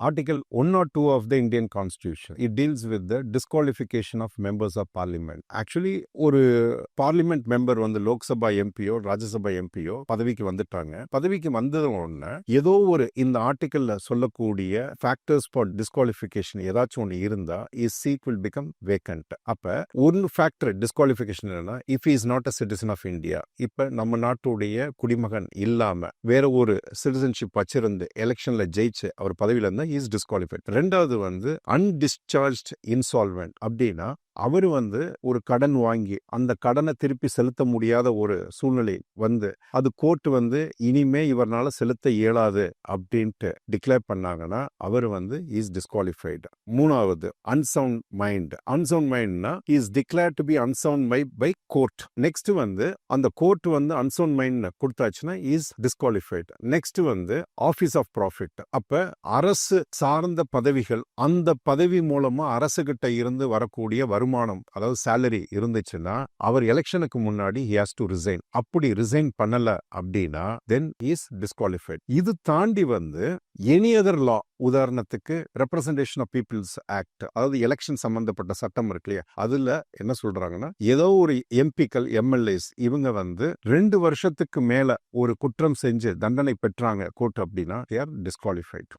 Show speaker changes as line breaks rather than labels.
Article 102 of the Indian Constitution. It deals with the disqualification of members of parliament. Actually, ஒரு parliament member வந்து லோக்சபா எம்பியோ ராஜ்யசபா எம்பியோ பதவிக்கு வந்துட்டாங்க. பதவிக்கு வந்தது உடனே ஏதோ ஒரு இந்த ஆர்டிக்கல்ல சொல்லக்கூடிய ஃபேக்டர்ஸ் ஃபார் டிஸ்குவாலிஃபிகேஷன் ஏதாச்சும் ஒன்று இருந்தா is seat will become vacant. அப்ப ஒரு ஃபேக்டர் டிஸ்குவாலிஃபிகேஷன் என்னன்னா if is not a citizen of India, இப்ப நம்ம நாட்டுடைய குடிமகன் இல்லாம வேற ஒரு சிட்டிசன்ஷிப் வச்சிருந்து எலெக்ஷன்ல ஜெயிச்சு அவர் பதவியில இருந்தா இஸ் டிஸ்குவாலிஃபைட். ரெண்டாவது வந்து அன்டிஸ்சார்ஜ்ட் இன்சால்வென்ட் அப்படின்னா அவரு வந்து ஒரு கடன் வாங்கி அந்த கடனை திருப்பி செலுத்த முடியாத ஒரு சூழ்நிலை வந்து அது கோர்ட் வந்து இனிமே இவர்னால செலுத்த இயலாது அப்படின்ட்டு டிக்ளேர் பண்ணாங்கன்னா அவர் வந்து இஸ் டிஸ்குவாலிஃபைடு. மூணாவது அன்சவுண்ட் மைண்ட். அன்சவுண்ட் மைண்ட்னா is declare to be unsound by court. Next வந்து அந்த கோர்ட் வந்து அன்சவுண்ட் மைண்ட் கொடுத்தாச்சுன்னா இஸ் டிஸ்குவாலிஃபைடு. நெக்ஸ்ட் வந்து ஆபீஸ் ஆஃப் ப்ராஃபிட். அப்ப அரசு சார்ந்த பதவிகள், அந்த பதவி மூலமா அரசு கிட்ட இருந்து வரக்கூடிய வருமானம், அதாவது சேலரி இருந்துச்சுன்னா அவர் எலெக்ஷனுக்கு முன்னாடி he has to resign. அப்படி ரிசைன் பண்ணல அப்படின்னா then he is disqualified. இது தாண்டி வந்து எனி அதர் லா, உதாரணத்துக்கு ரெப்ரசன்டேஷன் ஆஃப் பீப்புள்ஸ் ஆக்ட், அதாவது எலெக்ஷன் சம்பந்தப்பட்ட சட்டம் இருக்கு இல்லையா, அதுல என்ன சொல்றாங்கன்னா ஏதோ ஒரு எம்பிக்கள் எம்எல்ஏஸ் இவங்க வந்து 2 வருஷத்துக்கு மேல ஒரு குற்றம் செஞ்சு தண்டனை பெற்றாங்க கோர்ட் அப்படின்னா they are disqualified.